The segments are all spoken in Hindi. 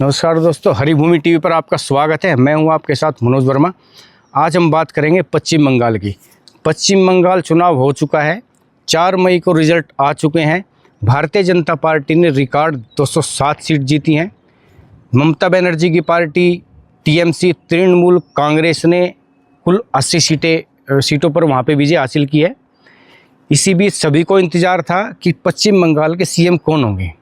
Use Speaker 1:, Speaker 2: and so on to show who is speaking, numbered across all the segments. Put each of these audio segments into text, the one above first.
Speaker 1: नमस्कार दोस्तों, हरिभूमि टीवी पर आपका स्वागत है। मैं हूं आपके साथ मनोज वर्मा। आज हम बात करेंगे पश्चिम बंगाल की। पश्चिम बंगाल चुनाव हो चुका है, 4 मई को रिजल्ट आ चुके हैं। भारतीय जनता पार्टी ने रिकॉर्ड 207 सीट जीती हैं। ममता बनर्जी की पार्टी टीएमसी तृणमूल कांग्रेस ने कुल 80 सीटों पर वहाँ पे विजय हासिल की है। इसी बीच सभी को इंतज़ार था कि पश्चिम बंगाल के सीएम कौन होंगे।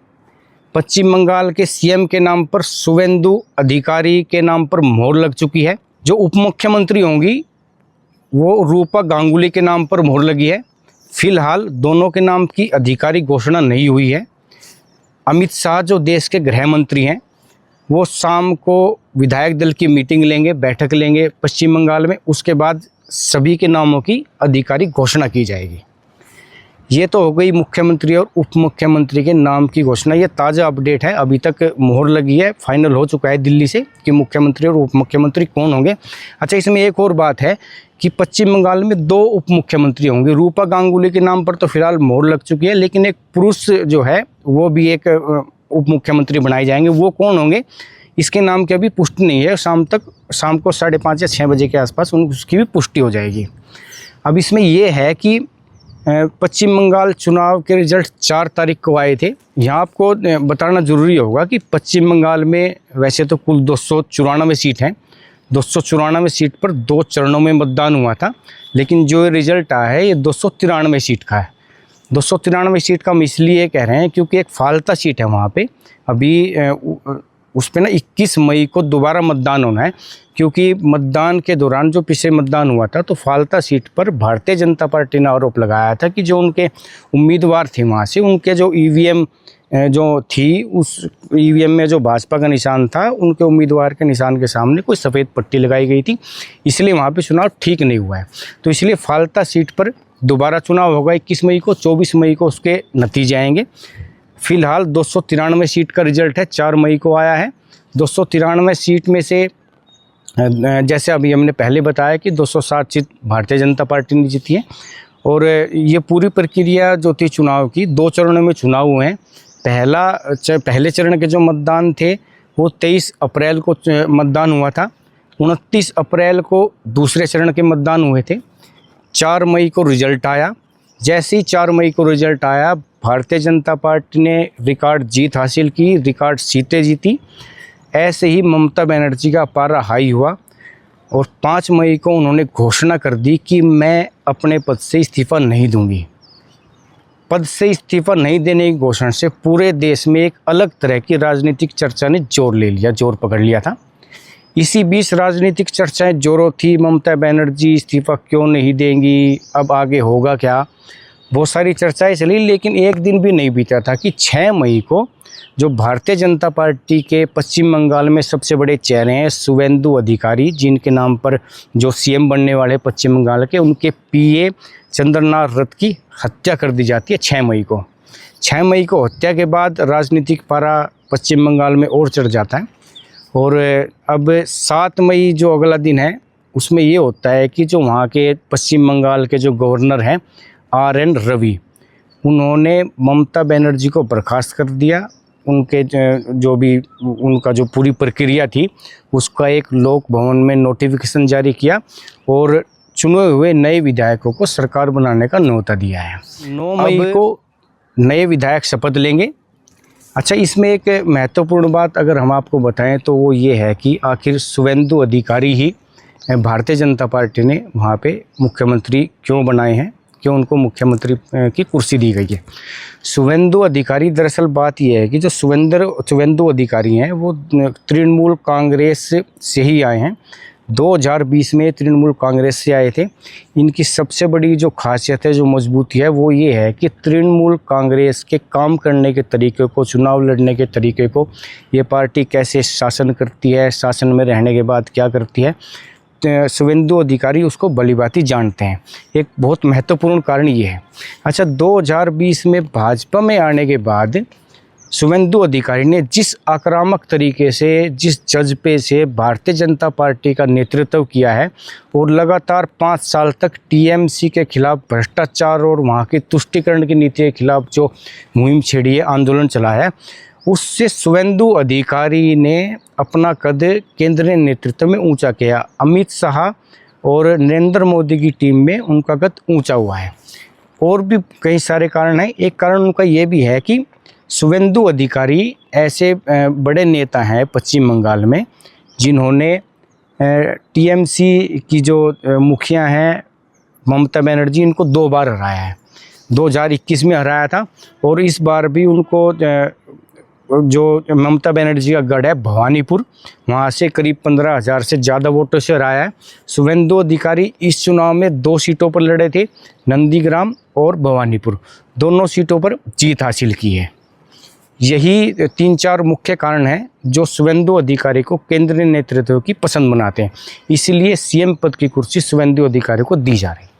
Speaker 1: पश्चिम बंगाल के सीएम के नाम पर शुवेंदु अधिकारी के नाम पर मोहर लग चुकी है। जो उप मुख्यमंत्री होंगी वो रूपा गांगुली के नाम पर मोहर लगी है। फिलहाल दोनों के नाम की आधिकारिक घोषणा नहीं हुई है। अमित शाह जो देश के गृह मंत्री हैं वो शाम को विधायक दल की मीटिंग लेंगे, बैठक लेंगे पश्चिम बंगाल में। उसके बाद सभी के नामों की आधिकारिक घोषणा की जाएगी। ये तो हो गई मुख्यमंत्री और उप मुख्यमंत्री के नाम की घोषणा। ये ताज़ा अपडेट है, अभी तक मोहर लगी है, फाइनल हो चुका है दिल्ली से कि मुख्यमंत्री और उप मुख्यमंत्री कौन होंगे। अच्छा, इसमें एक और बात है कि पश्चिम बंगाल में 2 उप मुख्यमंत्री होंगे। रूपा गांगुली के नाम पर तो फिलहाल मोहर लग चुकी है, लेकिन एक पुरुष जो है वो भी एक उप मुख्यमंत्री बनाए जाएंगे। वो कौन होंगे इसके नाम की अभी पुष्टि नहीं है। शाम को 5:30 या 6 बजे के आसपास उसकी भी पुष्टि हो जाएगी। अब इसमें यह है कि पश्चिम बंगाल चुनाव के रिजल्ट 4 तारीख को आए थे। यहाँ आपको बताना ज़रूरी होगा कि पश्चिम बंगाल में वैसे तो कुल 294 सीट हैं। 294 सीट पर 2 चरणों में मतदान हुआ था, लेकिन जो रिज़ल्ट आया है ये 293 सीट का है। 293 सीट का हम इसलिए कह रहे हैं क्योंकि एक फालता सीट है वहाँ पे। अभी उस पर 21 मई को दोबारा मतदान होना है, क्योंकि मतदान के दौरान जो पिछले मतदान हुआ था तो फालता सीट पर भारतीय जनता पार्टी ने आरोप लगाया था कि जो उनके उम्मीदवार थे वहाँ से, उनके जो ईवीएम जो थी उस ईवीएम में जो भाजपा का निशान था, उनके उम्मीदवार के निशान के सामने कोई सफ़ेद पट्टी लगाई गई थी, इसलिए वहाँ पे चुनाव ठीक नहीं हुआ है। तो इसलिए फालता सीट पर दोबारा चुनाव होगा 21 मई को। 24 मई को उसके नतीजे आएंगे। फिलहाल 293 सीट का रिजल्ट है, 4 मई को आया है। 293 सीट में से जैसे अभी हमने पहले बताया कि 207 सीट भारतीय जनता पार्टी ने जीती है। और ये पूरी प्रक्रिया जो थी चुनाव की, 2 चरणों में चुनाव हुए हैं। पहले चरण के जो मतदान थे वो 23 अप्रैल को मतदान हुआ था। 29 अप्रैल को दूसरे चरण के मतदान हुए थे। 4 मई को रिजल्ट आया। जैसे ही 4 मई को रिजल्ट आया, भारतीय जनता पार्टी ने रिकॉर्ड जीत हासिल की, रिकॉर्ड सीटें जीती। ऐसे ही ममता बनर्जी का पारा हाई हुआ और 5 मई को उन्होंने घोषणा कर दी कि मैं अपने पद से इस्तीफ़ा नहीं दूंगी। पद से इस्तीफ़ा नहीं देने की घोषणा से पूरे देश में एक अलग तरह की राजनीतिक चर्चा ने जोर पकड़ लिया था। इसी बीच राजनीतिक चर्चाएं जोरों थी। ममता बनर्जी इस्तीफ़ा क्यों नहीं देंगी, अब आगे होगा क्या, बहुत सारी चर्चाएं चली। लेकिन एक दिन भी नहीं बीता था कि 6 मई को जो भारतीय जनता पार्टी के पश्चिम बंगाल में सबसे बड़े चेहरे हैं शुवेंदु अधिकारी, जिनके नाम पर जो सीएम बनने वाले पश्चिम बंगाल के, उनके पीए चंद्रनाथ रथ की हत्या कर दी जाती है 6 मई को। 6 मई को हत्या के बाद राजनीतिक पारा पश्चिम बंगाल में और चढ़ जाता है। और अब 7 मई जो अगला दिन है उसमें ये होता है कि जो वहाँ के पश्चिम बंगाल के जो गवर्नर हैं RN रवि, उन्होंने ममता बनर्जी को बर्खास्त कर दिया। उनके जो भी उनका जो पूरी प्रक्रिया थी उसका एक लोक भवन में नोटिफिकेशन जारी किया और चुने हुए नए विधायकों को सरकार बनाने का न्योता दिया है। 9 मई को नए विधायक शपथ लेंगे। अच्छा, इसमें एक महत्वपूर्ण बात अगर हम आपको बताएं तो वो ये है कि आखिर शुवेंदु अधिकारी ही भारतीय जनता पार्टी ने वहाँ पे मुख्यमंत्री क्यों बनाए हैं, क्यों उनको मुख्यमंत्री की कुर्सी दी गई है। शुवेंदु अधिकारी, दरअसल बात यह है कि जो शुवेंदु अधिकारी हैं वो तृणमूल कांग्रेस से ही आए हैं। 2020 में तृणमूल कांग्रेस से आए थे। इनकी सबसे बड़ी जो खासियत है, जो मजबूती है, वो ये है कि तृणमूल कांग्रेस के काम करने के तरीके को, चुनाव लड़ने के तरीके को, ये पार्टी कैसे शासन करती है, शासन में रहने के बाद क्या करती है, शुवेंदु अधिकारी उसको भलीभांति जानते हैं। एक बहुत महत्वपूर्ण कारण ये है। अच्छा, 2020 में भाजपा में आने के बाद शुवेंदु अधिकारी ने जिस आक्रामक तरीके से, जिस जज्बे से भारतीय जनता पार्टी का नेतृत्व किया है और लगातार 5 साल तक टीएमसी के खिलाफ भ्रष्टाचार और वहाँ की तुष्टीकरण की नीति के खिलाफ जो मुहिम छेड़ी है, आंदोलन चलाया है, उससे शुवेंदु अधिकारी ने अपना कद केंद्रीय नेतृत्व में ऊंचा किया। अमित शाह और नरेंद्र मोदी की टीम में उनका कद ऊंचा हुआ है। और भी कई सारे कारण हैं। एक कारण उनका ये भी है कि शुवेंदु अधिकारी ऐसे बड़े नेता हैं पश्चिम बंगाल में जिन्होंने टीएमसी की जो मुखिया हैं ममता बनर्जी, इनको 2 बार हराया है। 2021 में हराया था और इस बार भी उनको जो ममता बनर्जी का गढ़ है भवानीपुर, वहाँ से करीब 15,000 से ज़्यादा वोटों से हराया है। शुवेंदु अधिकारी इस चुनाव में 2 सीटों पर लड़े थे, नंदीग्राम और भवानीपुर, दोनों सीटों पर जीत हासिल की है। यही 3-4 मुख्य कारण हैं जो शुवेंदु अधिकारी को केंद्रीय नेतृत्व की पसंद बनाते हैं। इसलिए सीएम पद की कुर्सी शुवेंदु अधिकारी को दी जा रही है।